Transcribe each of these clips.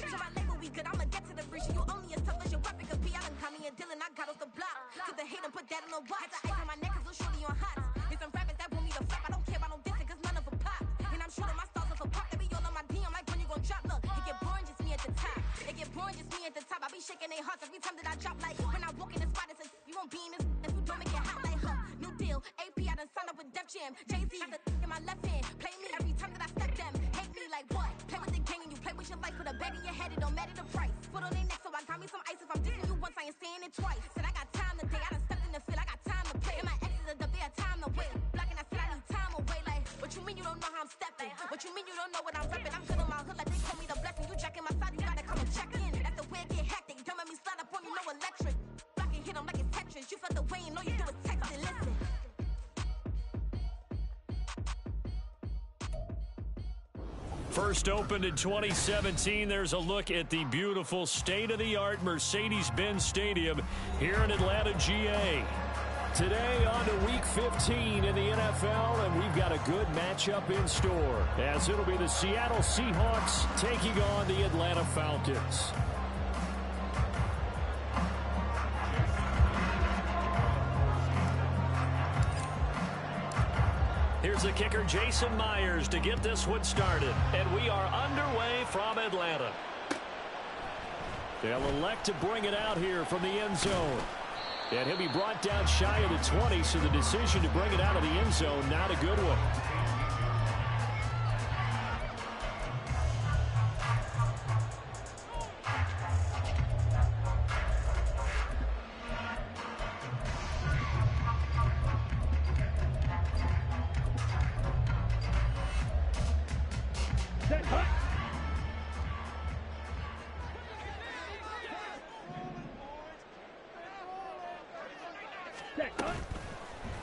Change my label, we good. I'ma get to the breach. You only as tough as your weapon could be. I done caught me and Dylan, I got off the block. Took the hate and put that on the watch. The ice on my neck is little shorty on hot. Here's some rappers that want me to flop. I don't care about no dissing, cause none of them pop. And I'm shooting my stars off a pop. They be all on my DM like when you gon' drop. Look, it get boring, just me at the top. It get boring, just me at the top. I be shaking their hearts every time that I drop. Like when I walk in the spot, it says you won't be in this if you don't make it hot. Like new deal, AP, I done signed up with Def Jam. Jay-Z got the in my left hand. Play me every time that I step them. Hate me like what? Play with the gang and you play with your life. Put a bag in your head, it don't matter the price. Put on their neck, so I got me some ice. If I'm dissing you once, I ain't saying it twice. Said I got time today, I done stepped in the field, I got time to play. And my exes are up there, time to wait. Blocking, I said I need time away. Like, what you mean you don't know how I'm stepping? What you mean you don't know what I'm repping? I'm good on my hood, like they call me the blessing. You jacking my side, you gotta come and check in. That's the way it get hectic. Don't make me slide up on you, no electric. Blocking, hit them like it's Tetris. You felt the way and all you do is text it, listen. First opened in 2017, there's a look at the beautiful state-of-the-art Mercedes-Benz Stadium here in Atlanta, GA. Today on to Week 15 in the NFL, and we've got a good matchup in store, as it'll be the Seattle Seahawks taking on the Atlanta Falcons. Here's the kicker, Jason Myers, to get this one started. And we are underway from Atlanta. They'll elect to bring it out here from the end zone. And he'll be brought down shy of the 20, so the decision to bring it out of the end zone, not a good one.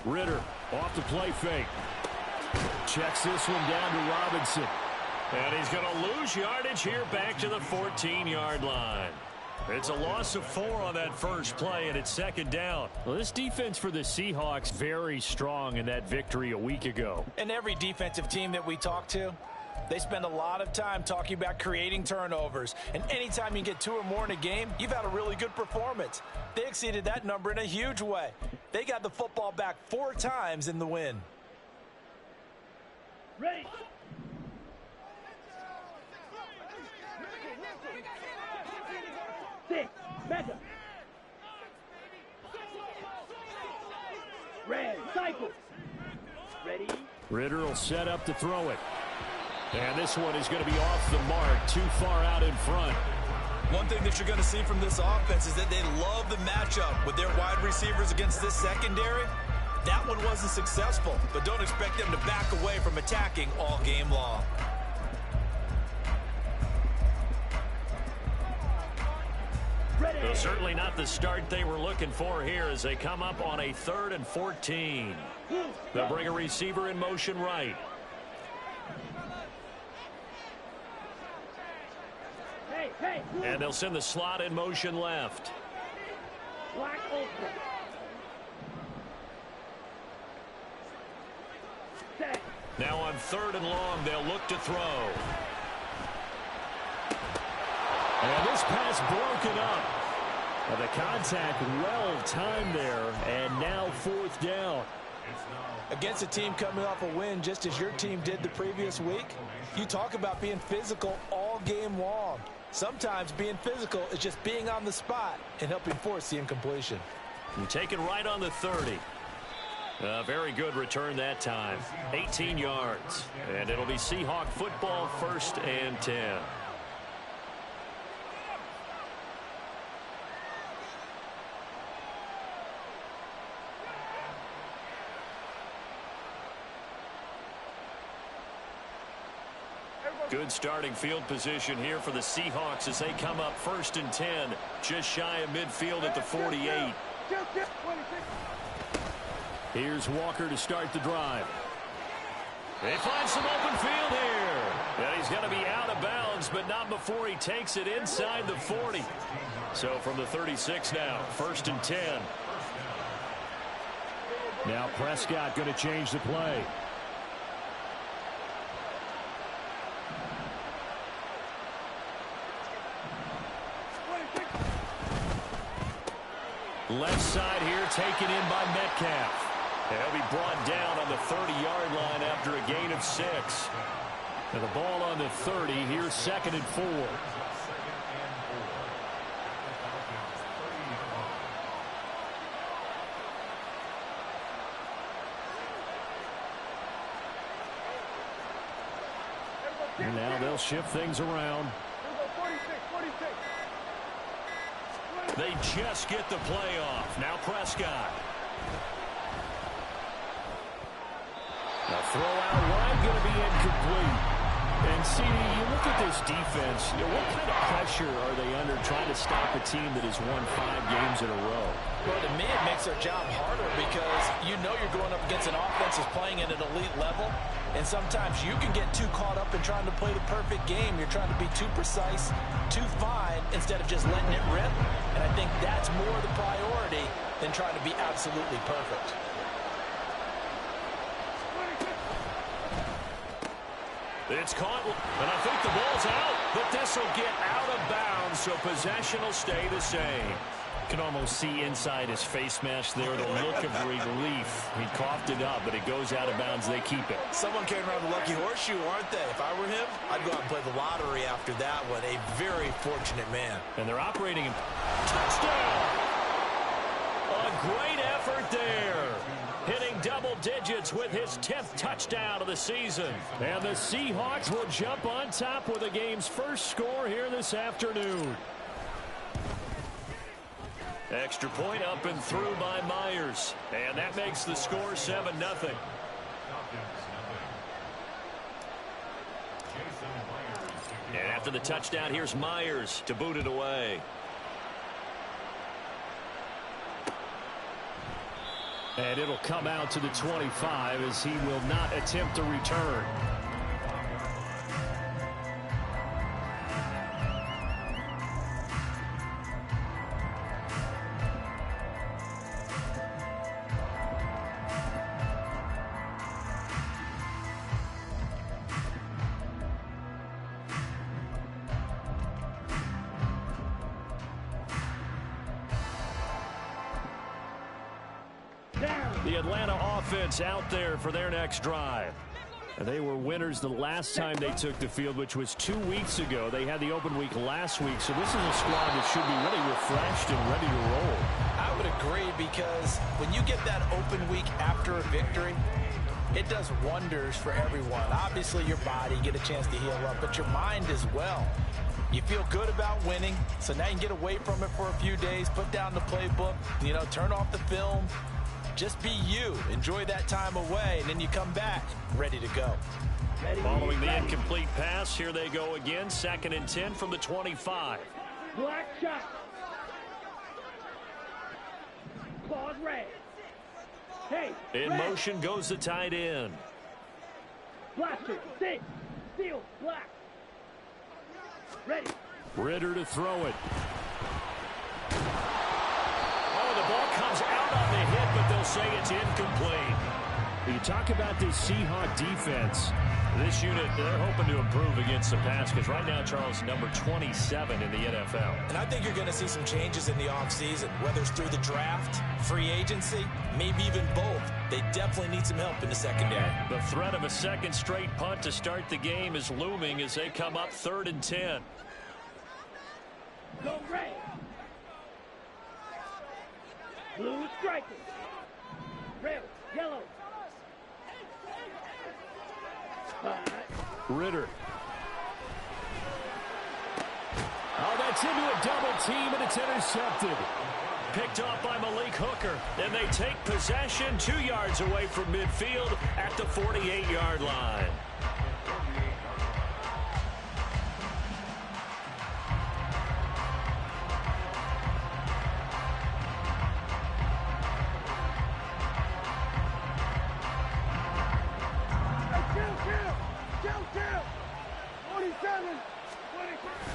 Ritter off the play fake. Checks this one down to Robinson. And he's going to lose yardage here back to the 14-yard line. It's a loss of 4 on that first play, and it's second down. Well, this defense for the Seahawks very strong in that victory a week ago. And every defensive team that we talk to, they spend a lot of time talking about creating turnovers. And anytime you get 2 or more in a game, you've had a really good performance. They exceeded that number in a huge way. They got the football back 4 times in the win. Ready. Six. Back up. Red. Cycle. Ready. Ritter will set up to throw it. And this one is going to be off the mark, too far out in front. One thing that you're going to see from this offense is that they love the matchup with their wide receivers against this secondary. That one wasn't successful, but don't expect them to back away from attacking all game long. Well, certainly not the start they were looking for here as they come up on a 3rd and 14. They'll bring a receiver in motion right. And they'll send the slot in motion left. Black open. Set. Now on 3rd and long, they'll look to throw. And this pass broken up. And the contact well timed there, and now 4th down. Against a team coming off a win just as your team did the previous week, you talk about being physical all game long. Sometimes being physical is just being on the spot and helping force the incompletion. You take it right on the 30. Very good return that time. 18 yards. And it'll be Seahawk football, 1st and 10. Good starting field position here for the Seahawks as they come up 1st and 10, just shy of midfield at the 48. Here's Walker to start the drive. They find some open field here. And he's going to be out of bounds, but not before he takes it inside the 40. So from the 36 now, 1st and 10. Now Prescott going to change the play. Left side here taken in by Metcalf. And he'll be brought down on the 30-yard line after a gain of 6. And the ball on the 30. Here's 2nd and 4. And now they'll shift things around. They just get the play off. Now Prescott. The throw out wide going to be incomplete. And CD, you look at this defense, what kind of pressure are they under trying to stop a team that has won 5 games in a row? Well, to me, it makes their job harder because you know you're going up against an offense that's playing at an elite level. And sometimes you can get too caught up in trying to play the perfect game. You're trying to be too precise, too fine, instead of just letting it rip. And I think that's more the priority than trying to be absolutely perfect. It's caught, and I think the ball's out, but this will get out of bounds, so possession will stay the same. You can almost see inside his face mask there the look of relief. He coughed it up, but it goes out of bounds. They keep it. Someone came around the lucky horseshoe, aren't they? If I were him, I'd go out and play the lottery after that one. A very fortunate man. And they're operating in touchdown. A great effort there. Hitting double digits with his 10th touchdown of the season. And the Seahawks will jump on top with the game's first score here this afternoon. Extra point up and through by Myers. And that makes the score 7-0. And after the touchdown, here's Myers to boot it away. And it'll come out to the 25 as he will not attempt to return. The Atlanta offense out there for their next drive. And they were winners the last time they took the field, which was 2 weeks ago. They had the open week last week, so this is a squad that should be really refreshed and ready to roll. I would agree, because when you get that open week after a victory, it does wonders for everyone. Obviously, your body, get a chance to heal up, but your mind as well. You feel good about winning, so now you can get away from it for a few days, put down the playbook, turn off the film. Just be you. Enjoy that time away, and then you come back ready to go. Following the incomplete pass, here they go again. 2nd and 10 from the 25. Black shot. Claws red. Hey. In red. motion goes the tight end. Blaster. Sit. Steal. Black. Ready. Ritter to throw it. The ball comes out on the hit, but they'll say it's incomplete. You talk about this Seahawk defense. This unit, they're hoping to improve against the pass because right now, Charles, number 27 in the NFL. And I think you're going to see some changes in the offseason, whether it's through the draft, free agency, maybe even both. They definitely need some help in the secondary. The threat of a second straight punt to start the game is looming as they come up 3rd and 10. Go red. Blue striker. Red, yellow. Ritter. Oh, that's into a double team, and it's intercepted. Picked off by Malik Hooker. And they take possession 2 yards away from midfield at the 48-yard line.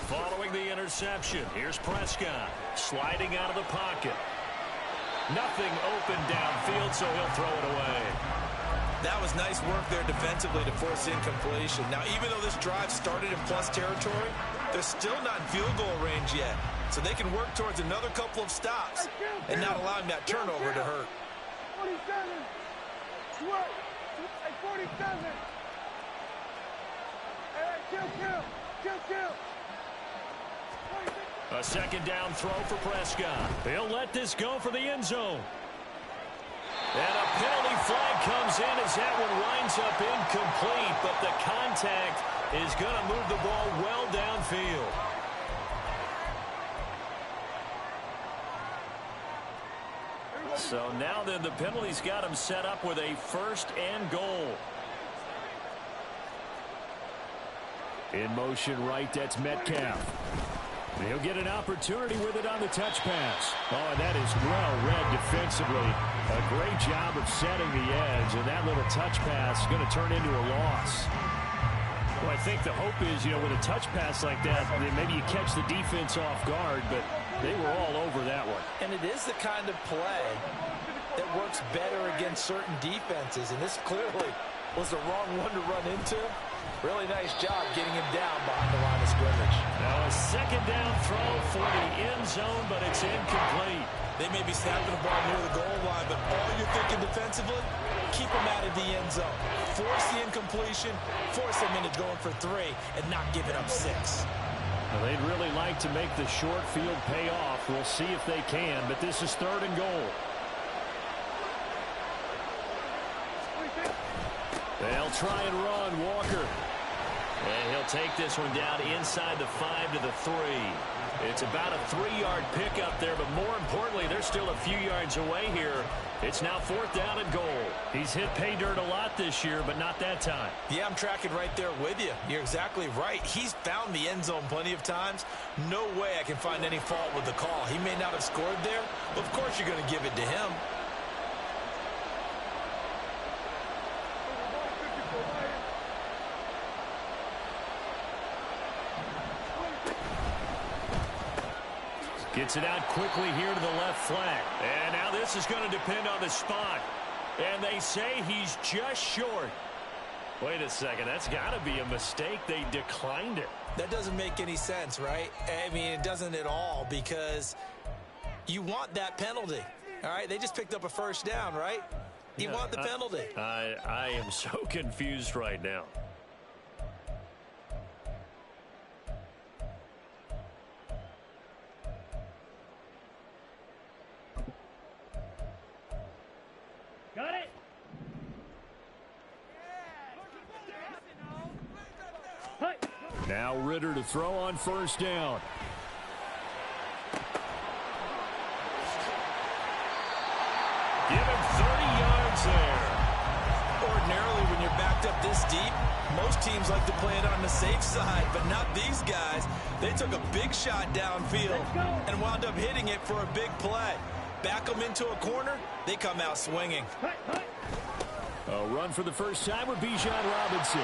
Following the interception, here's Prescott sliding out of the pocket. Nothing open downfield, so he'll throw it away. That was nice work there defensively to force incompletion. Now, even though this drive started in plus territory, they're still not in field goal range yet. so they can work towards another couple of stops and not allowing that turnover to hurt. 47. 47. Chill. A second down throw for Prescott. He'll let this go for the end zone. And a penalty flag comes in as that one winds up incomplete, but the contact is going to move the ball well downfield. So now then the penalty's got him set up with a 1st and goal. In motion right, that's Metcalf. He'll get an opportunity with it on the touch pass. Oh, and that is well read defensively. A great job of setting the edge, and that little touch pass is going to turn into a loss. Well, I think the hope is, with a touch pass like that, maybe you catch the defense off guard, but they were all over that one. And it is the kind of play that works better against certain defenses, and this clearly was the wrong one to run into. Really nice job getting him down behind the line of scrimmage. Now a second down throw for the end zone, but it's incomplete. They may be snapping the ball near the goal line, but all you're thinking defensively, keep them out of the end zone. Force the incompletion, force them into going for 3, and not giving up 6. Well, they'd really like to make the short field pay off. We'll see if they can, but this is 3rd and goal. They'll try and run, Walker. And he'll take this one down inside the 5 to the 3. It's about a 3-yard pickup there, but more importantly, they're still a few yards away here. It's now 4th down and goal. He's hit pay dirt a lot this year, but not that time. Yeah, I'm tracking right there with you. You're exactly right. He's found the end zone plenty of times. No way I can find any fault with the call. He may not have scored there, but of course you're going to give it to him. Gets it out quickly here to the left flank. And now this is going to depend on the spot. And they say he's just short. Wait a second. That's got to be a mistake. They declined it. That doesn't make any sense, right? I mean, it doesn't at all, because you want that penalty. All right? They just picked up a 1st down, right? You want the penalty. I am so confused right now. Got it. Now Ritter to throw on 1st down. Give him 30 yards there. Ordinarily, when you're backed up this deep, most teams like to play it on the safe side, but not these guys. They took a big shot downfield and wound up hitting it for a big play. Back them into a corner, they come out swinging. A run for the first time with Bijan Robinson.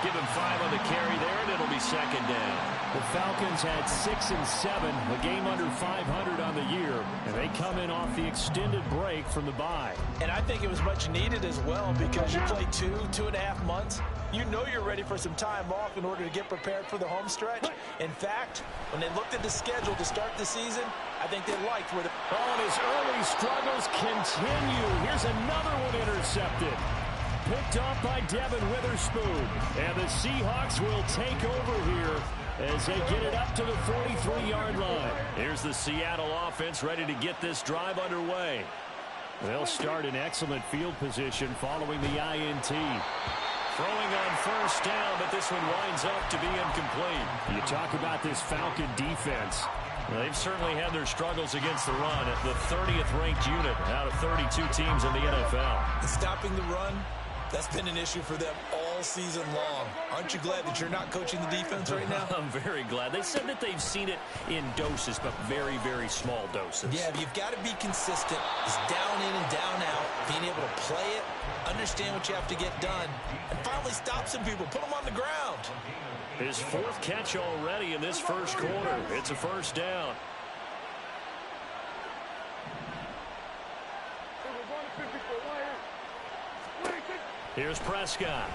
Give him 5 on the carry there, and it'll be 2nd down. The Falcons had 6 and 7, a game under 500 on the year, and they come in off the extended break from the bye. And I think it was much needed as well, because you play 2.5 months. You know you're ready for some time off in order to get prepared for the home stretch. In fact, when they looked at the schedule to start the season, I think they liked where the... Oh, and his early struggles continue. Here's another one intercepted. Picked off by Devin Witherspoon. And the Seahawks will take over here as they get it up to the 43-yard line. Here's the Seattle offense ready to get this drive underway. They'll start in excellent field position following the INT. Throwing on 1st down, but this one winds up to be incomplete. You talk about this Falcon defense. Well, they've certainly had their struggles against the run at the 30th ranked unit out of 32 teams in the NFL. Stopping the run, that's been an issue for them all season long. Aren't you glad that you're not coaching the defense right now? I'm very glad. They said that they've seen it in doses, but very, very small doses. Yeah, you've got to be consistent. It's down in and down out, being able to play it, understand what you have to get done, and finally stop some people, put them on the ground. His 4th catch already in this first quarter. It's a 1st down. Here's Prescott.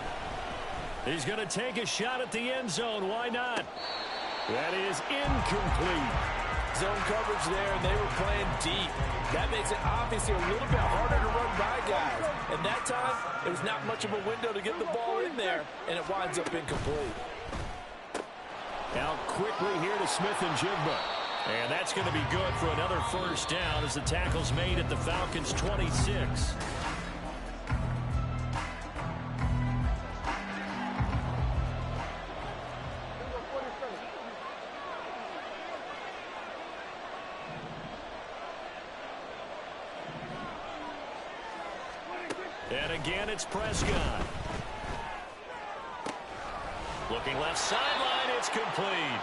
He's going to take a shot at the end zone. Why not? That is incomplete. Zone coverage there, and they were playing deep. That makes it obviously a little bit harder to run by guys. And that time, it was not much of a window to get the ball in there, and it winds up incomplete. Out quickly here to Smith and Jigba. And that's going to be good for another first down as the tackle's made at the Falcons' 26. And again, it's Prescott. Looking left sideline, it's complete.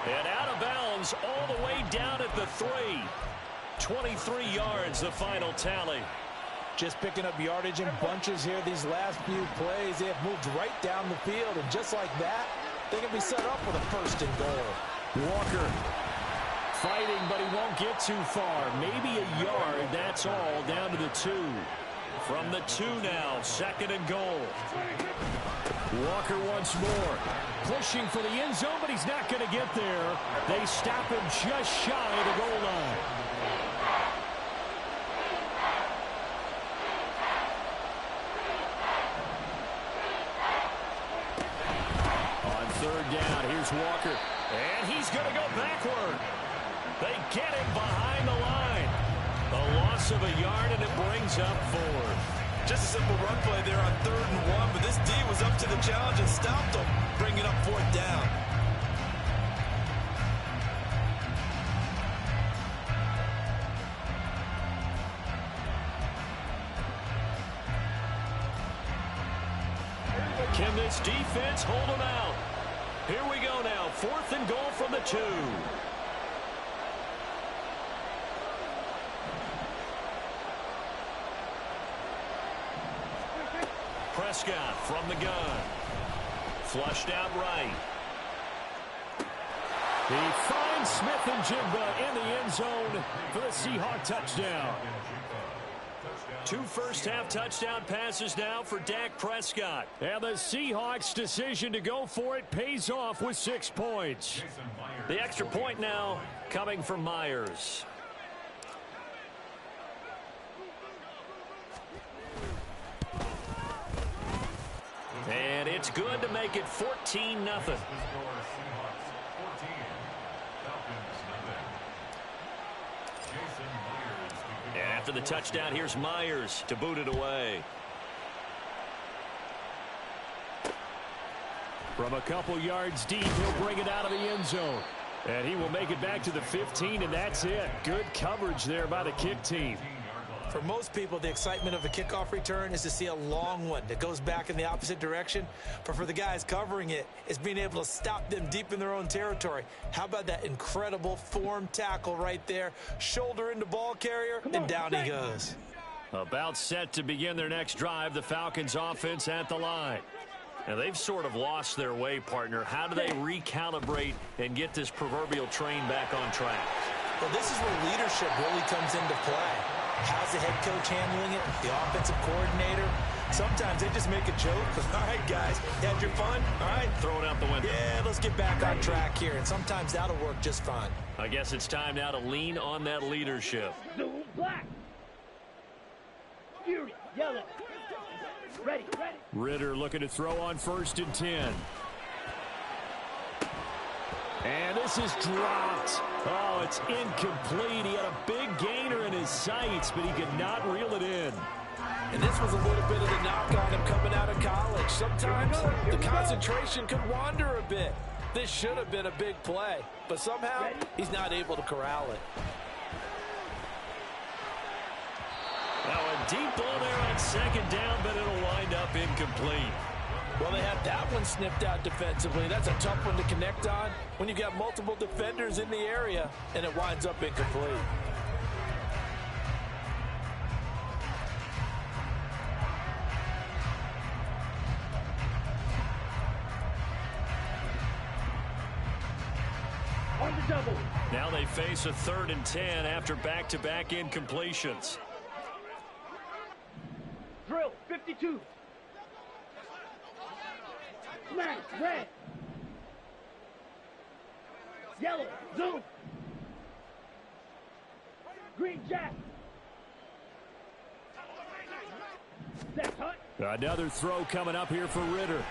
And out of bounds all the way down at the 3. 23 yards, the final tally. Just picking up yardage in bunches here these last few plays. They have moved right down the field, and just like that, they can be set up with a first and goal. Walker fighting, but he won't get too far. Maybe a yard, that's all, down to the 2. From the 2 now, second and goal. Walker once more. Pushing for the end zone, but he's not going to get there. They stop him just shy of the goal line. On third down, here's Walker. And he's going to go backward. They get him behind the line. A loss of a yard, and it brings up 4. Just a simple run play there on 3rd and 1, but this D was up to the challenge and stopped them, bringing up 4th down. Can this defense hold them out? Here we go now, 4th and goal from the 2. Prescott from the gun. Flushed out right. He finds Smith and Jigba in the end zone for the Seahawk touchdown. 2 first-half touchdown passes now for Dak Prescott. And the Seahawks' decision to go for it pays off with 6 points. The extra point now coming from Myers. And it's good to make it 14-0. And after the touchdown, here's Myers to boot it away. From a couple yards deep, he'll bring it out of the end zone. And he will make it back to the 15, and that's it. Good coverage there by the kick team. For most people, the excitement of a kickoff return is to see a long one that goes back in the opposite direction. But for the guys covering it, it's being able to stop them deep in their own territory. How about that incredible form tackle right there? Shoulder into ball carrier, and down he goes. About set to begin their next drive, the Falcons offense at the line. Now, they've sort of lost their way, partner. How do they recalibrate and get this proverbial train back on track? Well, this is where leadership really comes into play. How's the head coach handling it? The offensive coordinator? Sometimes they just make a joke. All right, guys, you had your fun? All right. Throw it out the window. Yeah, let's get back on track here. And sometimes that'll work just fine. I guess it's time now to lean on that leadership. Blue, black. Fury, yellow. Ready. Ritter looking to throw on 1st and 10. And this is dropped. Oh, it's incomplete. He had a big gainer in his sights, but he could not reel it in. And this was a little bit of the knock on him coming out of college. Sometimes the concentration could wander a bit. This should have been a big play, but somehow he's not able to corral it. Now a deep ball there on 2nd down, but it'll wind up incomplete. Well, they had that one snipped out defensively. That's a tough one to connect on when you've got multiple defenders in the area, and it winds up incomplete. On the double. Now they face a 3rd and 10 after back-to-back incompletions. Drill, 52. Smash, red. Yellow, zoom. Green jack. Set, hut. Another throw coming up here for Ritter.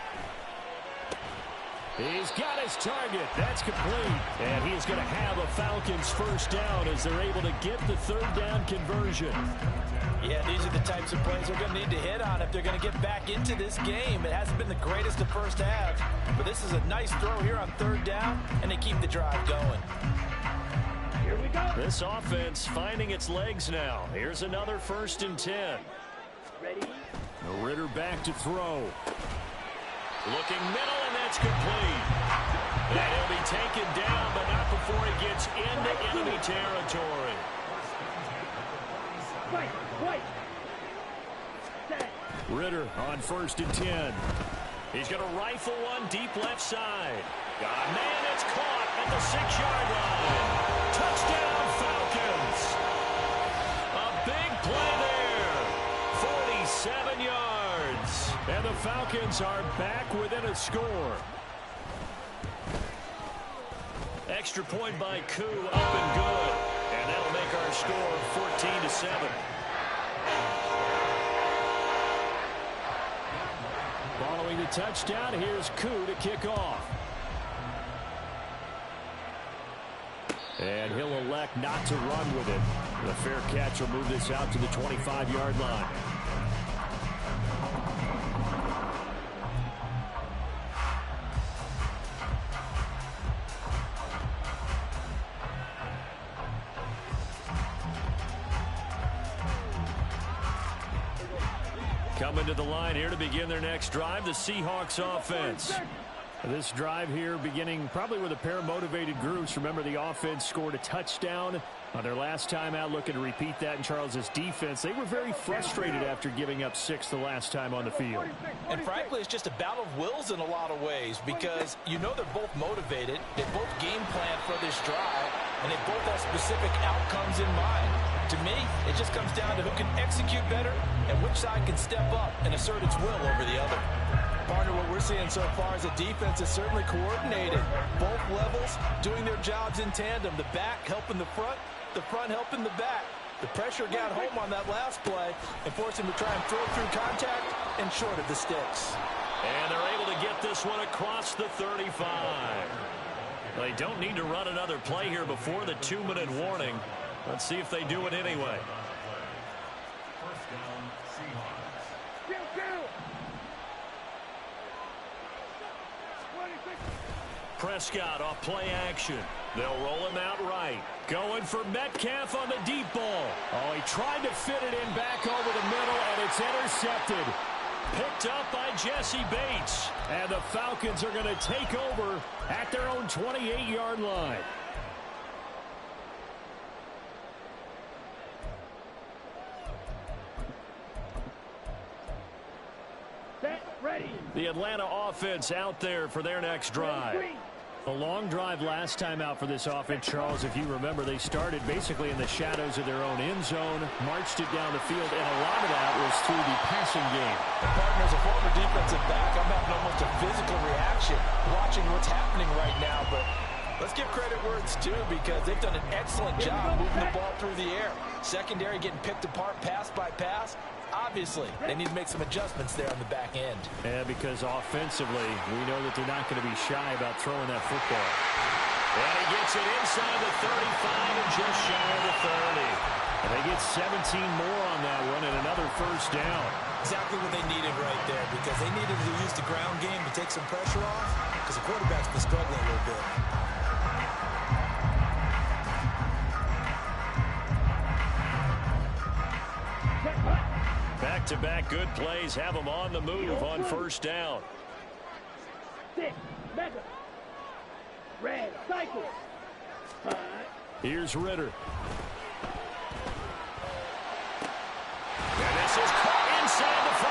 He's got his target. That's complete. And he is going to have a Falcons first down as they're able to get the third down conversion. Yeah, these are the types of plays they're going to need to hit on if they're going to get back into this game. It hasn't been the greatest of first halves, but this is a nice throw here on third down, and they keep the drive going. Here we go. This offense finding its legs now. Here's another 1st and 10. Ready? Ritter back to throw. Looking middle, and that's complete. And he'll be taken down, but not before he gets into enemy territory. Right. Set. Ritter on 1st and 10. He's going to rifle one deep left side. Got a man that's caught at the 6-yard line. Touchdown, Falcons. A big play there. 47 yards. And the Falcons are back within a score. Extra point by Koo, up and good. And that'll make our score 14-7. Following the touchdown, here's Koo to kick off. And he'll elect not to run with it. The fair catch will move this out to the 25-yard line. Coming to the line here to begin their next drive, the Seahawks offense. This drive here beginning probably with a pair of motivated groups. Remember, the offense scored a touchdown on their last time out. Looking to repeat that in Charles's defense. They were very frustrated after giving up 6 the last time on the field. And frankly, it's just a battle of wills in a lot of ways because you know they're both motivated. They both game plan for this drive, and they both have specific outcomes in mind. To me, it just comes down to who can execute better and which side can step up and assert its will over the other. Partner, what we're seeing so far is a defense is certainly coordinated. Both levels doing their jobs in tandem. The back helping the front helping the back. The pressure got home on that last play and forced him to try and throw through contact and short of the sticks. And they're able to get this one across the 35. They don't need to run another play here before the 2-minute warning. Let's see if they do it anyway. First down, Seahawks. Prescott off play action. They'll roll him out right. Going for Metcalf on the deep ball. Oh, he tried to fit it in back over the middle, and it's intercepted. Picked up by Jesse Bates. And the Falcons are going to take over at their own 28-yard line. Ready. The Atlanta offense out there for their next drive. A long drive last time out for this offense, Charles. If you remember, they started basically in the shadows of their own end zone, marched it down the field, and a lot of that was through the passing game. Partner, as a former defensive back, I'm having almost a physical reaction watching what's happening right now, but let's give credit where it's due because they've done an excellent job moving the ball through the air. Secondary getting picked apart pass by pass. Obviously, they need to make some adjustments there on the back end. Yeah, because offensively, we know that they're not going to be shy about throwing that football. And he gets it inside the 35 and just shy of the 30. And they get 17 more on that one and another first down. Exactly what they needed right there because they needed to use the ground game to take some pressure off because the quarterback's been struggling a little bit. Back-to-back good plays have them on the move on first down. 6, mega. Red, cycle. 5. Here's Ritter. And this is caught inside the 5.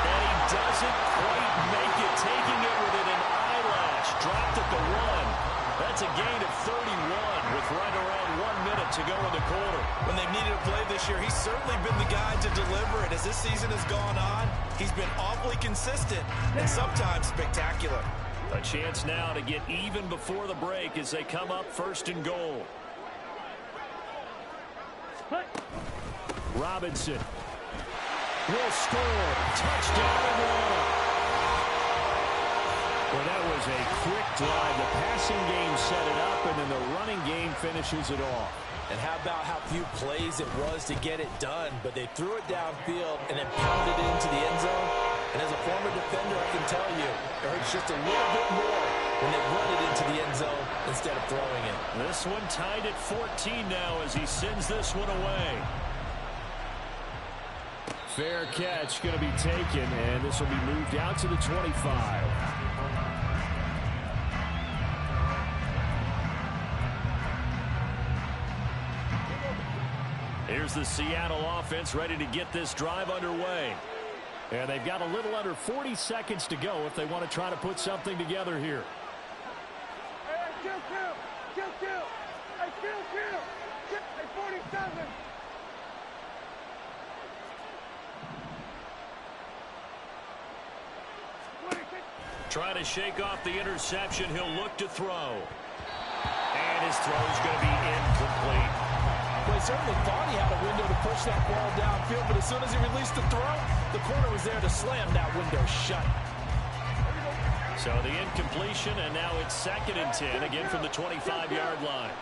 And he doesn't quite make it, taking it within an eyelash. Dropped at the 1. That's a gain of 31 with right around 1 minute to go in the quarter. When they've needed a play this year, he's certainly been the guy to deliver it. As this season has gone on, he's been awfully consistent and sometimes spectacular. A chance now to get even before the break as they come up 1st and goal. Robinson will score. Touchdown Atlanta. Well, that was a quick drive. The passing game set it up, and then the running game finishes it off. And how about how few plays it was to get it done, but they threw it downfield and then pounded it into the end zone. And as a former defender, I can tell you, it hurts just a little bit more when they run it into the end zone instead of throwing it. This one tied at 14 now as he sends this one away. Fair catch going to be taken, and this will be moved out to the 25. Here's the Seattle offense ready to get this drive underway. And they've got a little under 40 seconds to go if they want to try to put something together here. Hey, kill. Hey, 47. Trying to shake off the interception. He'll look to throw. And his throw is going to be incomplete. Well, he certainly thought he had a window to push that ball downfield, but as soon as he released the throw, the corner was there to slam that window shut. So the incompletion, and now it's 2nd and 10, again from the 25-yard line.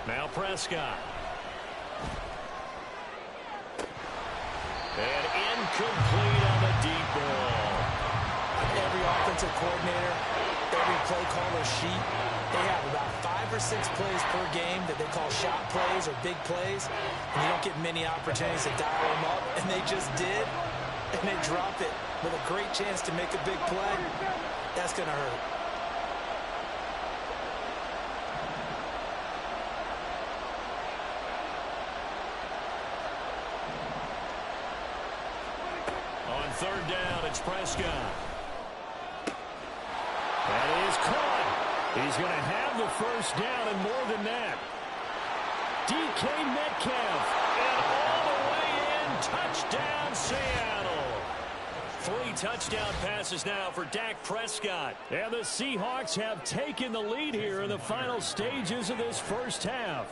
Now Prescott. And incomplete on the deep ball. Every offensive coordinator, every play caller sheet, they have about 5 or 6 plays per game that they call shot plays or big plays, and you don't get many opportunities to dial them up, and they just did, and they drop it with a great chance to make a big play. That's going to hurt. On 3rd down, it's Prescott. That is caught. He's going to have the 1st down and more than that. DK Metcalf. And all the way in. Touchdown, Seattle. 3 touchdown passes now for Dak Prescott. And the Seahawks have taken the lead here in the final stages of this first half.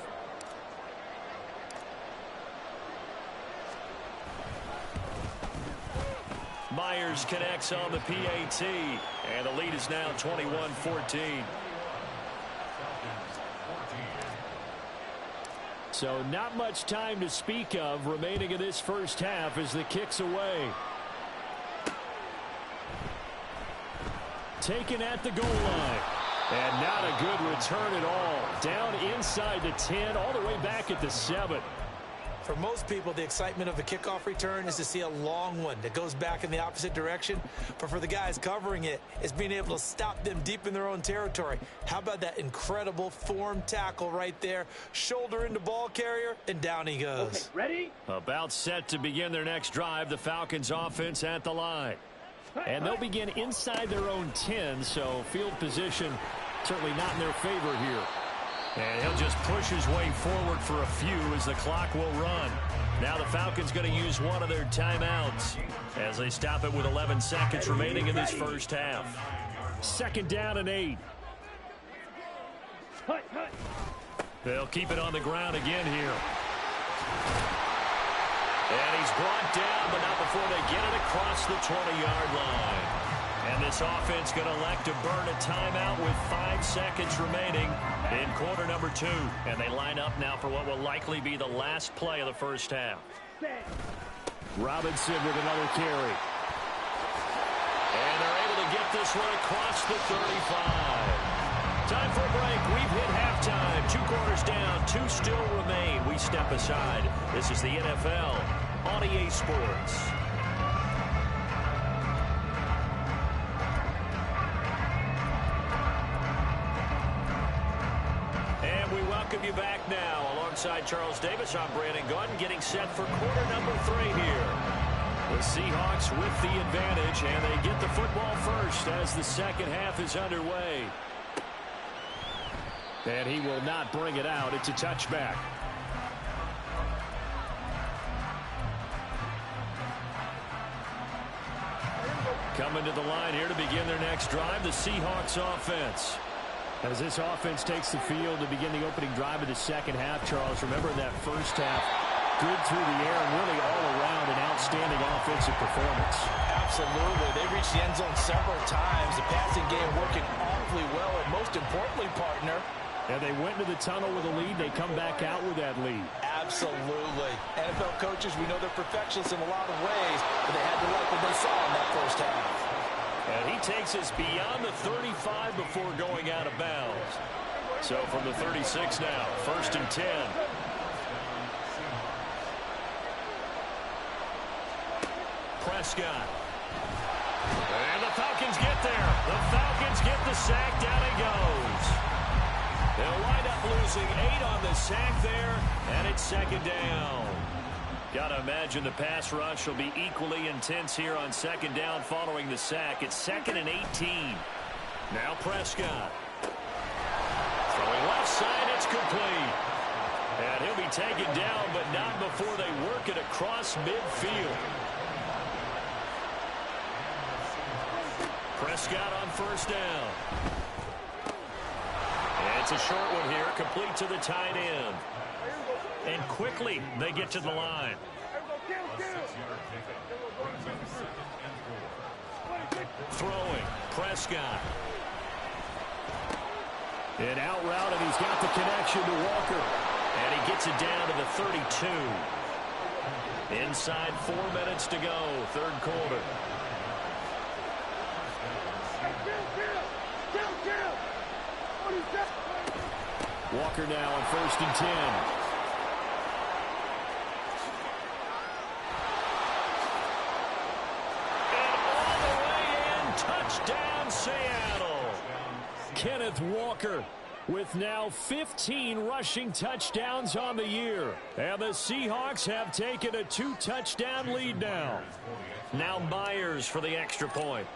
Myers connects on the PAT, and the lead is now 21-14. So not much time to speak of remaining in this first half as the kick's away. Taken at the goal line. And not a good return at all. Down inside the 10, all the way back at the 7. For most people, the excitement of a kickoff return is to see a long one that goes back in the opposite direction. But for the guys covering it, it's being able to stop them deep in their own territory. How about that incredible form tackle right there? Shoulder into ball carrier, and down he goes. Okay, ready? About set to begin their next drive, the Falcons offense at the line. And they'll begin inside their own 10, so field position certainly not in their favor here. And he'll just push his way forward for a few as the clock will run. Now the Falcons going to use one of their timeouts as they stop it with 11 seconds remaining in this first half. 2nd down and 8. They'll keep it on the ground again here. And he's brought down, but not before they get it across the 20-yard line. And this offense going to elect to burn a timeout with 5 seconds remaining in quarter number 2. And they line up now for what will likely be the last play of the first half. Robinson with another carry. And they're able to get this one across the 35. Time for a break. We've hit halftime. 2 quarters down, 2 still remain. We step aside. This is the NFL on EA Sports. Welcome you back now. Alongside Charles Davis, I'm Brandon Gordon, getting set for quarter number 3 here. The Seahawks with the advantage, and they get the football first as the second half is underway. And he will not bring it out. It's a touchback. Coming to the line here to begin their next drive, the Seahawks offense. As this offense takes the field to begin the opening drive of the second half, Charles, remember in that first half, good through the air and really all around an outstanding offensive performance. Absolutely. They reached the end zone several times. The passing game working awfully well, and most importantly, partner. And they went to the tunnel with a lead. They come back out with that lead. Absolutely. NFL coaches, we know they're perfectionists in a lot of ways, but they had to like what they saw in that first half. And he takes us beyond the 35 before going out of bounds. So from the 36 now, 1st and 10. Prescott. And the Falcons get there. The Falcons get the sack. Down he goes. They'll wind up losing 8 on the sack there, and it's 2nd down. Got to imagine the pass rush will be equally intense here on 2nd down following the sack. It's 2nd and 18. Now Prescott. Throwing left side, it's complete. And he'll be taken down, but not before they work it across midfield. Prescott on 1st down. And it's a short one here, complete to the tight end. And quickly, they get to the line. Throwing, Prescott. An out route, and he's got the connection to Walker. And he gets it down to the 32. Inside 4 minutes to go, 3rd quarter. Walker now on 1st and 10. Touchdown, Seattle. Kenneth Walker with now 15 rushing touchdowns on the year. And the Seahawks have taken a 2-touchdown lead now. Now Myers for the extra point.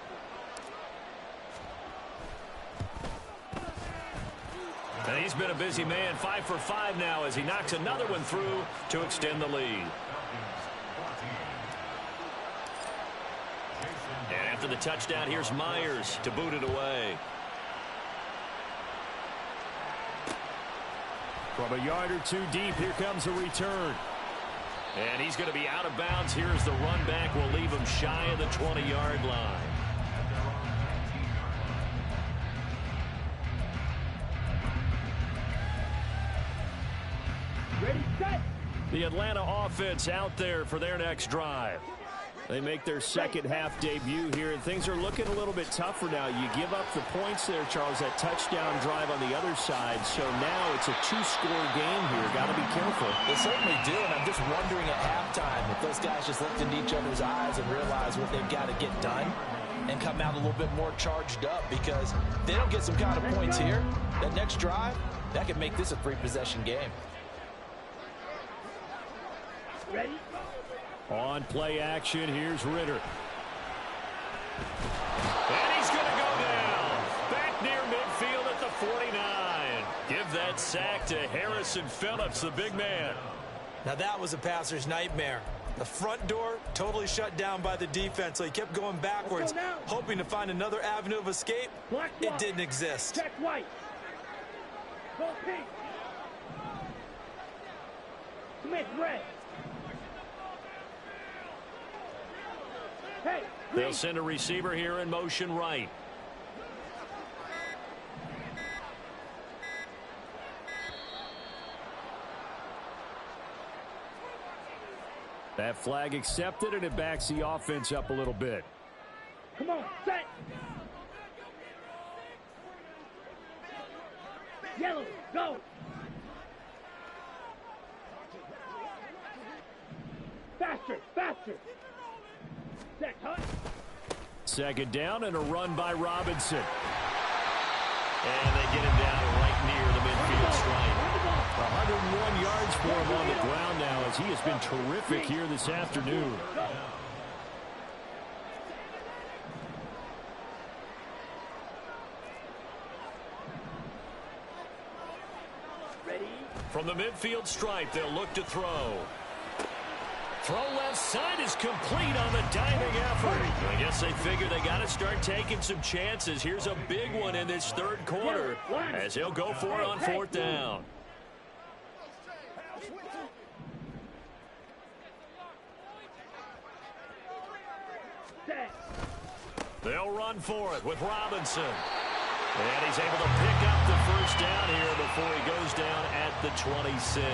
And he's been a busy man, 5 for 5 now as he knocks another one through to extend the lead. And after the touchdown, here's Myers to boot it away. From a yard or two deep, here comes a return. And he's going to be out of bounds. Here's the run back. Will leave him shy of the 20-yard line. Ready, set. The Atlanta offense out there for their next drive. They make their second half debut here, and things are looking a little bit tougher now. You give up the points there, Charles, that touchdown drive on the other side. So now it's a 2-score game here. Got to be careful. They certainly do, and I'm just wondering at halftime if those guys just looked into each other's eyes and realize what they've got to get done and come out a little bit more charged up, because if they don't get some kind of points here, that next drive, that could make this a 3-possession game. Ready? On play action, here's Ritter. And he's going to go down. Back near midfield at the 49. Give that sack to Harrison Phillips, the big man. Now that was a passer's nightmare. The front door totally shut down by the defense, so he kept going backwards, hoping to find another avenue of escape. It didn't exist. Check white. Go pink. Smith red. Hey, they'll send a receiver here in motion right. That flag accepted, and it backs the offense up a little bit. Come on, set. Yellow, go. Faster, faster. Set, huh? Second down and a run by Robinson. And they get him down right near the midfield stripe. 101 yards for him on the ground now, as he has been terrific here this afternoon. Ready? From the midfield stripe, they'll look to throw. Throw left side is complete on the diving effort. I guess they figure they got to start taking some chances. Here's a big one in this third quarter as he'll go for it on fourth down. They'll run for it with Robinson. And he's able to pick up the first down here before he goes down at the 26.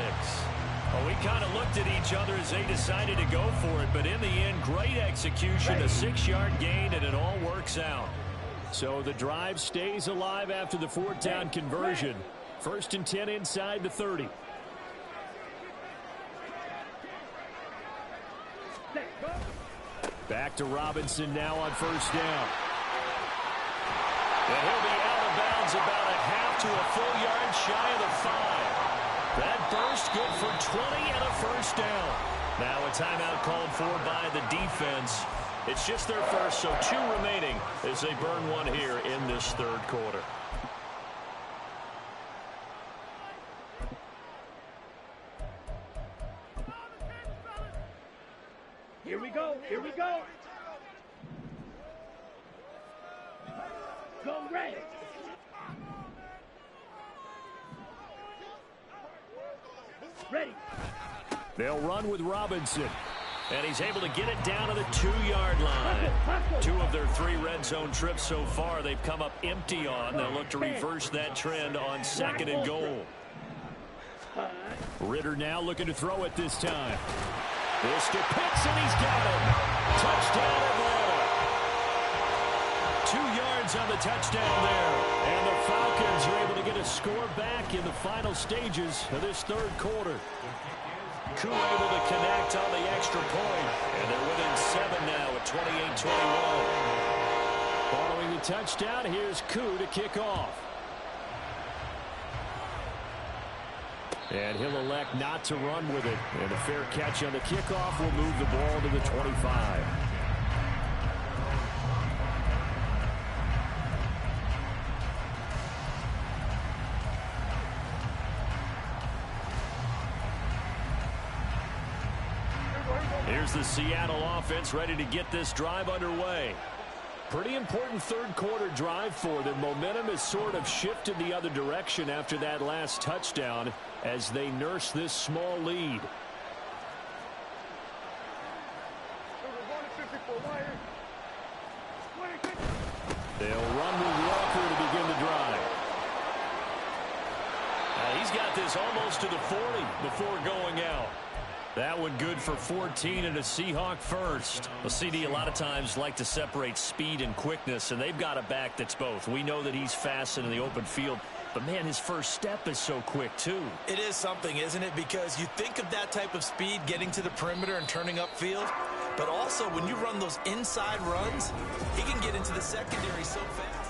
Well, we kind of looked at each other as they decided to go for it, but in the end, great execution, a 6-yard gain, and it all works out. So the drive stays alive after the fourth down conversion. 1st and 10 inside the 30. Back to Robinson now on first down. And he'll be out of bounds about a half to a full yard shy of the 5. That burst good for 20 and a first down. Now a timeout called for by the defense. It's just their first, so 2 remaining as they burn one here in this third quarter. Here we go. Here we go. Go Red. Ready. They'll run with Robinson. And he's able to get it down to the 2-yard line. 2 of their 3 red zone trips so far they've come up empty on. They'll look to reverse that trend on 2nd and goal. Ritter now looking to throw it this time. This to Pitts, and he's got him. Touchdown Atlanta. 2 yards on the touchdown there. And the Falcons are able to get a score back in the final stages of this third quarter. Koo able to connect on the extra point. And they're within 7 now at 28-21. Following the touchdown, here's Koo to kick off. And he'll elect not to run with it. And a fair catch on the kickoff will move the ball to the 25. Here's the Seattle offense ready to get this drive underway. Pretty important third quarter drive for them. Momentum has sort of shifted the other direction after that last touchdown as they nurse this small lead. They'll run with Walker to begin the drive. He's got this almost to the 40 before going out. That one good for 14 and a Seahawk first. The CD a lot of times like to separate speed and quickness, and they've got a back that's both. We know that he's fast in the open field, but man, his first step is so quick too. It is something, isn't it? Because you think of that type of speed getting to the perimeter and turning upfield, but also when you run those inside runs, he can get into the secondary so fast.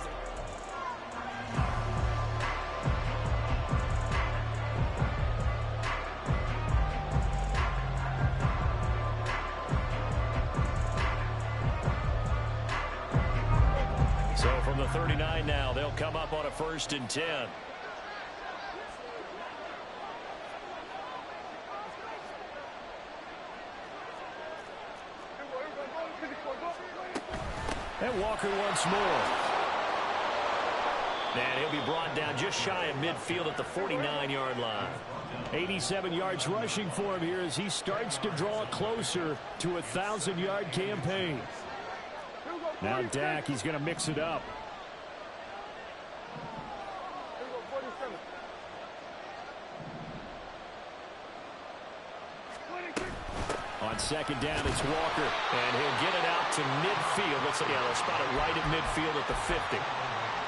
So from the 39 now, they'll come up on a 1st and 10. And Walker once more. And he'll be brought down just shy of midfield at the 49-yard line. 87 yards rushing for him here as he starts to draw closer to a 1,000-yard campaign. Now Dak, he's going to mix it up. On 2nd down, it's Walker, and he'll get it out to midfield. They'll spot it right at midfield at the 50.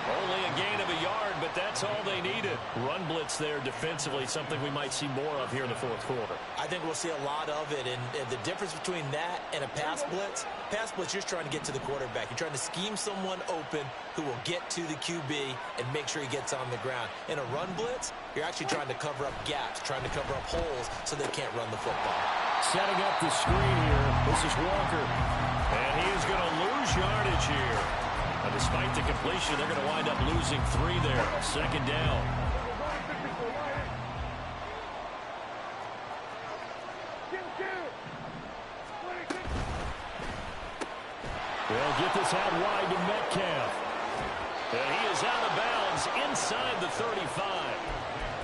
Only a gain of a yard, but that's all they needed. Run blitz there defensively, something we might see more of here in the fourth quarter. I think we'll see a lot of it, and the difference between that and a pass blitz, you're just trying to get to the quarterback. You're trying to scheme someone open who will get to the QB and make sure he gets on the ground. In a run blitz, you're actually trying to cover up gaps, trying to cover up holes so they can't run the football. Setting up the screen here, this is Walker, and he is going to lose yardage here. And despite the completion, they're going to wind up losing 3 there. 2nd down. They'll get this out wide to Metcalf. And he is out of bounds inside the 35.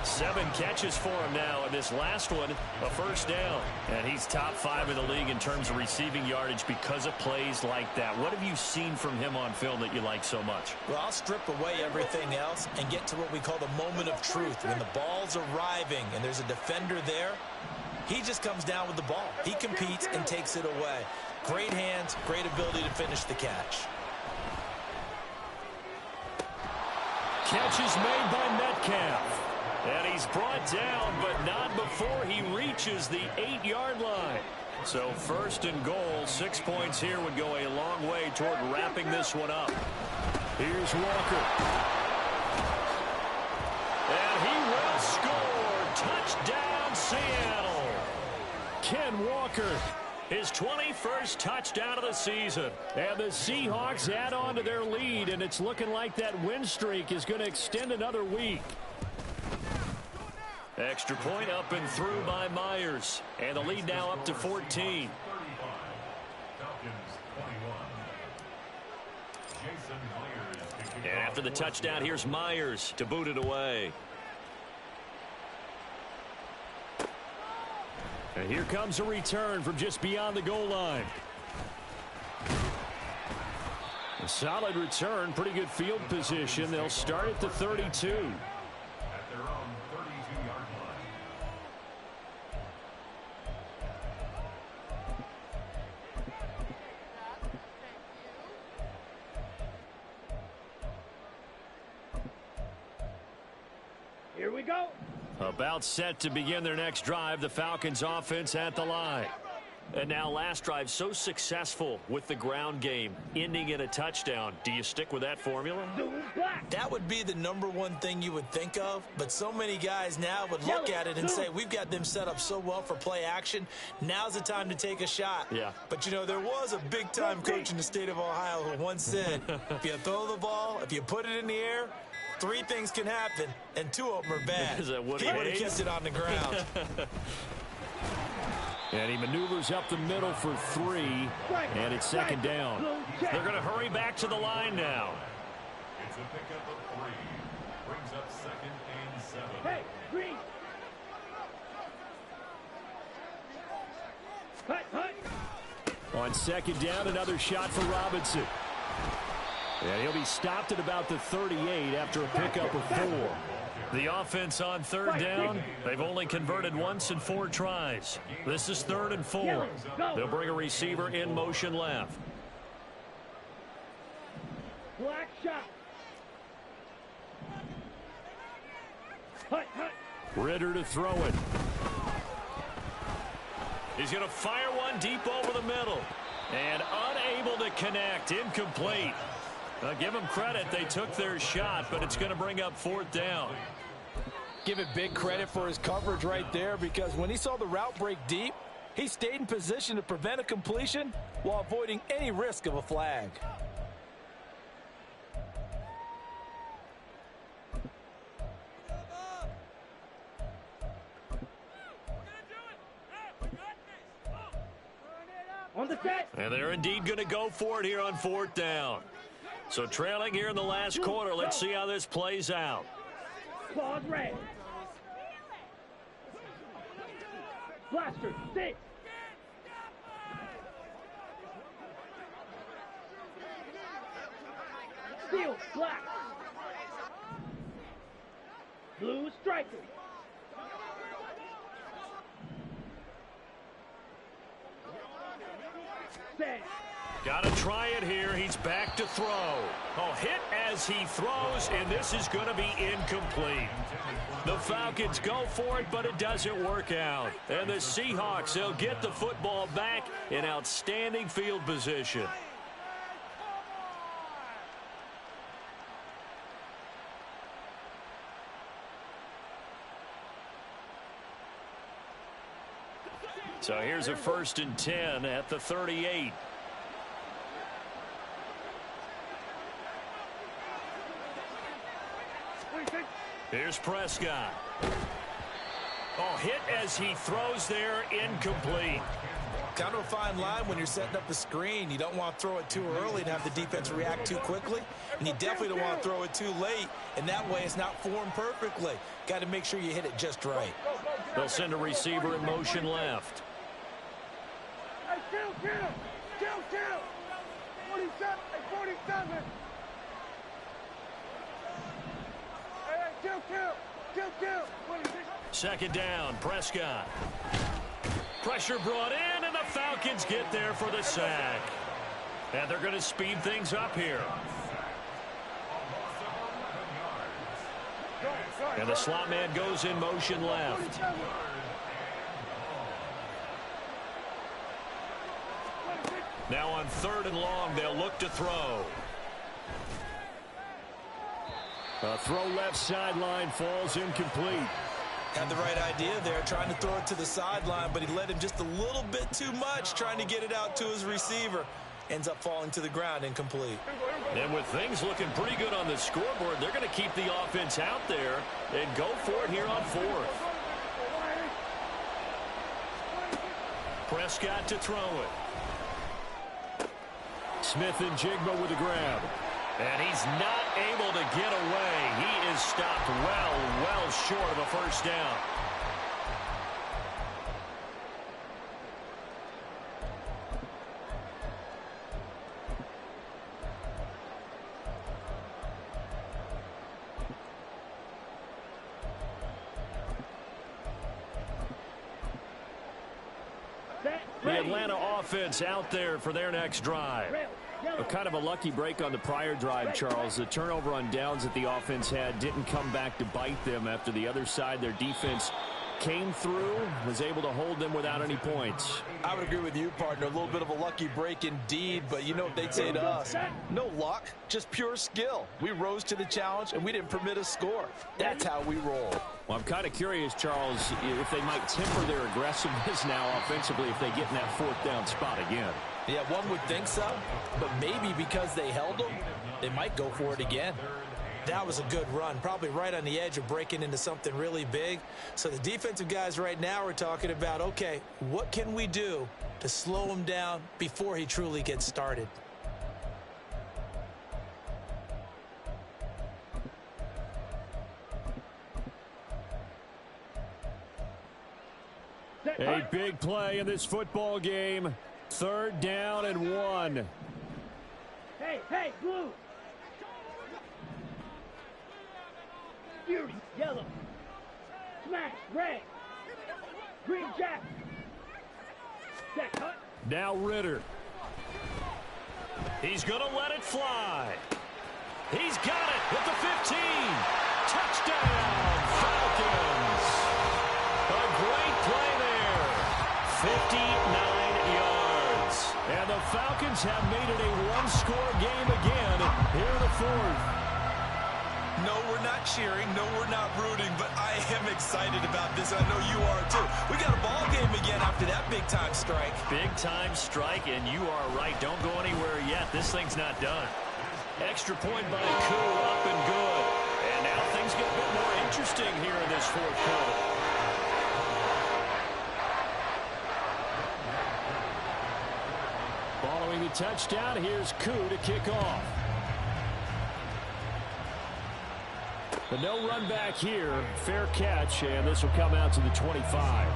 7 catches for him now, and this last one, a first down. And he's top 5 in the league in terms of receiving yardage because of plays like that. What have you seen from him on film that you like so much? Well, I'll strip away everything else and get to what we call the moment of truth. When the ball's arriving and there's a defender there, he just comes down with the ball. He competes and takes it away. Great hands, great ability to finish the catch. Catch is made by Metcalf. And he's brought down, but not before he reaches the 8-yard line. So first and goal, 6 points here would go a long way toward wrapping this one up. Here's Walker. And he will score. Touchdown, Seattle. Ken Walker, his 21st touchdown of the season. And the Seahawks add on to their lead, and it's looking like that win streak is going to extend another week. Extra point up and through by Myers. And the lead now up to 14. And after the touchdown, here's Myers to boot it away. And here comes a return from just beyond the goal line. A solid return, pretty good field position. They'll start at the 32. Here we go. About set to begin their next drive, the Falcons offense at the line. And now last drive so successful with the ground game, ending in a touchdown. Do you stick with that formula? That would be the #1 thing you would think of, but so many guys now would look at it and say, we've got them set up so well for play action. Now's the time to take a shot. Yeah. But, you know, there was a big-time coach in the state of Ohio who once said, if you throw the ball, if you put it in the air, 3 things can happen, and 2 of them are bad. Is that Woody he would have Hayes? kept it on the ground. And he maneuvers up the middle for 3, and it's second down. They're going to hurry back to the line now. It's a pickup of 3. Brings up 2nd and 7. Hey, green. Cut. On second down, another shot for Robinson. And he'll be stopped at about the 38 after a pickup of 4. The offense on third down, they've only converted once in 4 tries. This is 3rd and 4. They'll bring a receiver in motion left. Black shot. Hut. Ritter to throw it. He's going to fire one deep over the middle. And unable to connect. Incomplete. Give them credit. They took their shot, but it's going to bring up 4th down. Give it big credit for his coverage right there, because when he saw the route break deep, he stayed in position to prevent a completion while avoiding any risk of a flag. On the set. And they're indeed going to go for it here on 4th down. So trailing here in the last quarter. Let's see how this plays out. Claws red. Blaster, sit. Steel, black. Blue striker. Set. Got to try it here. He's back to throw. Oh, hit as he throws, and this is going to be incomplete. The Falcons go for it, but it doesn't work out. And the Seahawks, they'll get the football back in outstanding field position. So here's a 1st and 10 at the 38. Here's Prescott. Oh, hit as he throws there, incomplete. Kind of a fine line when you're setting up a screen. You don't want to throw it too early and have the defense react too quickly. And you definitely don't want to throw it too late. And that way it's not formed perfectly. Got to make sure you hit it just right. They'll send a receiver in motion left. Hey, kill! 47, 47. Hey, kill. 26. Second down, Prescott. Pressure brought in, and the Falcons get there for the sack. And they're going to speed things up here. And the slot man goes in motion left. Now on 3rd and long, they'll look to throw. A throw left sideline falls incomplete. Had the right idea there, trying to throw it to the sideline, but he led him just a little bit too much, trying to get it out to his receiver. Ends up falling to the ground, incomplete. And with things looking pretty good on the scoreboard, they're going to keep the offense out there and go for it here on 4th. Prescott to throw it. Smith and Jigba with the grab. And he's not able to get away. He is stopped well short of a first down. The Atlanta offense out there for their next drive. Kind of a lucky break on the prior drive, Charles. The turnover on downs that the offense had didn't come back to bite them after the other side. Their defense came through, was able to hold them without any points. I would agree with you, partner. A little bit of a lucky break indeed, but you know what they'd say to us? No luck, just pure skill. We rose to the challenge, and we didn't permit a score. That's how we roll. Well, I'm kind of curious, Charles, if they might temper their aggressiveness now offensively if they get in that 4th down spot again. Yeah, one would think so, but maybe because they held them, they might go for it again. That was a good run, probably right on the edge of breaking into something really big. So the defensive guys right now are talking about, okay, what can we do to slow him down before he truly gets started? A big play in this football game. 3rd down and 1. Hey, blue. Fury, yellow. Smash, red. Green jack. That cut. Now Ritter. He's going to let it fly. He's got it at the 15. Touchdown, Falcons. A great play there. 59 yards. And the Falcons have made it a one-score game again here in the 4th. No, we're not cheering. No, we're not rooting, but I am excited about this. I know you are too. We got a ball game again after that big-time strike. Big-time strike, and you are right. Don't go anywhere yet. This thing's not done. Extra point by Koo, up and good. And now things get a bit more interesting here in this 4th quarter. Following the touchdown, here's Koo to kick off. But no run back here. Fair catch, and this will come out to the 25.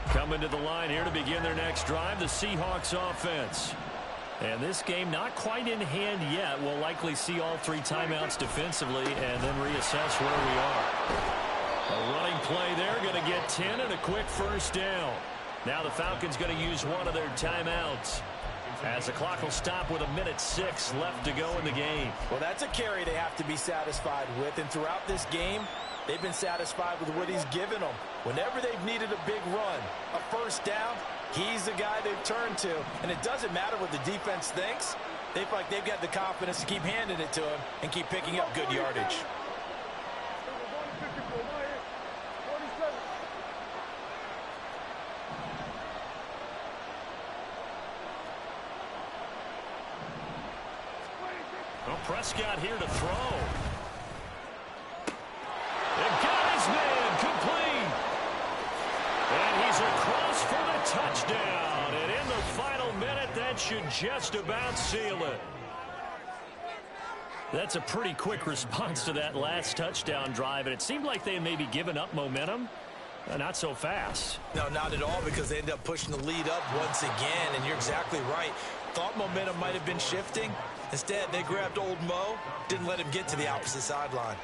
Coming to the line here to begin their next drive, the Seahawks offense. And this game not quite in hand yet. We'll likely see all 3 timeouts defensively and then reassess where we are. A running play there, going to get 10 and a quick first down. Now the Falcons going to use one of their timeouts as the clock will stop with 1:06 left to go in the game. Well, that's a carry they have to be satisfied with, and throughout this game, they've been satisfied with what he's given them. Whenever they've needed a big run, a first down, he's the guy they've turned to. And it doesn't matter what the defense thinks. They feel like they've got the confidence to keep handing it to him and keep picking up good yardage. Well, Prescott here to throw. And got his man complete. And he's across for the touchdown. And in the final minute, that should just about seal it. That's a pretty quick response to that last touchdown drive, and it seemed like they had maybe given up momentum. Not so fast. No, not at all, because they end up pushing the lead up once again, and you're exactly right. Thought momentum might have been shifting. Instead, they grabbed old Mo, didn't let him get to the opposite sideline.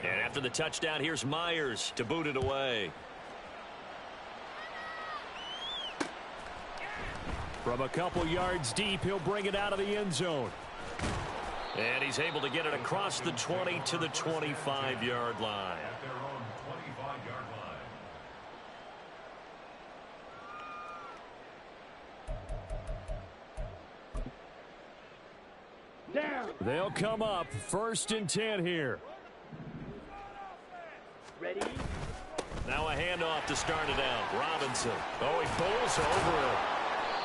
And after the touchdown, here's Myers to boot it away. From a couple yards deep, he'll bring it out of the end zone. And he's able to get it across the 20 to the 25-yard line. At their own 25-yard line. Down. They'll come up 1st and 10 here. Ready? Now a handoff to start it out. Robinson. Oh, he pulls over it.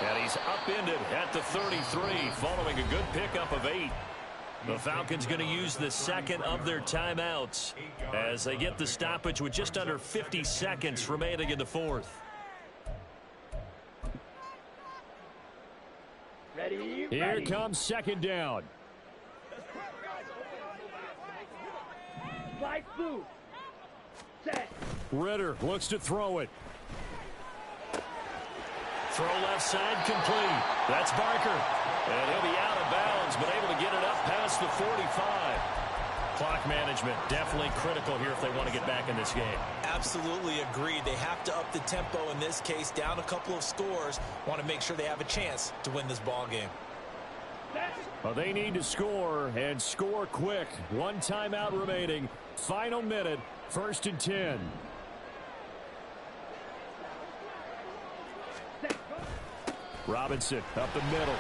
And he's upended at the 33 following a good pickup of 8. The Falcons going to use the second of their timeouts as they get the stoppage with just under 50 seconds remaining in the fourth. Ready? Here comes 2nd down. Slide through. Set. Ritter looks to throw it. Throw left side complete. That's Barker. And he'll be out of bounds, but able to get it up past the 45. Clock management definitely critical here if they want to get back in this game. Absolutely agreed. They have to up the tempo in this case, down a couple of scores. Want to make sure they have a chance to win this ball game. Well, they need to score, and score quick. 1 timeout remaining. Final minute, 1st and 10. Robinson up the middle.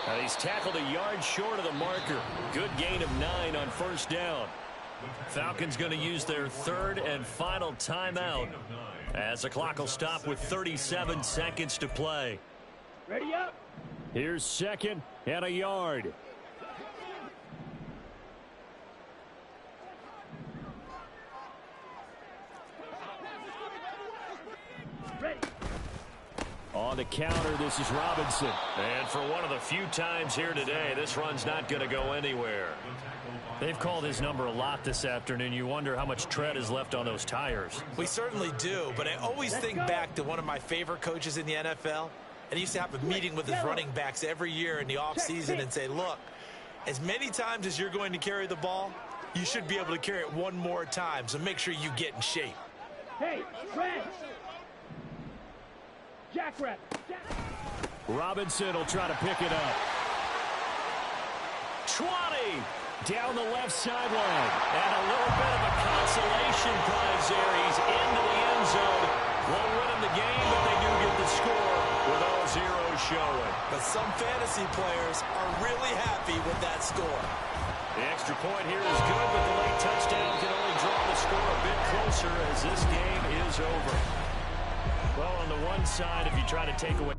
And he's tackled a yard short of the marker. Good gain of 9 on 1st down. Falcons going to use their 3rd and final timeout as the clock will stop with 37 seconds to play. Ready up. Here's 2nd and a yard. Ready. On the counter, this is Robinson. And for one of the few times here today, this run's not going to go anywhere. They've called his number a lot this afternoon. You wonder how much tread is left on those tires. We certainly do, but I always think back to one of my favorite coaches in the NFL. And he used to have a meeting with his running backs every year in the offseason and say, look, as many times as you're going to carry the ball, you should be able to carry it one more time, so make sure you get in shape. Hey, Trent. Jackrabbit. Robinson will try to pick it up. 20 down the left sideline. And a little bit of a consolation prize there. He's into the end zone. Won't win him the game, but they do get the score with all zeros showing. But some fantasy players are really happy with that score. The extra point here is good, but the late touchdown can only draw the score a bit closer as this game is over. Well, on the one side, if you try to take away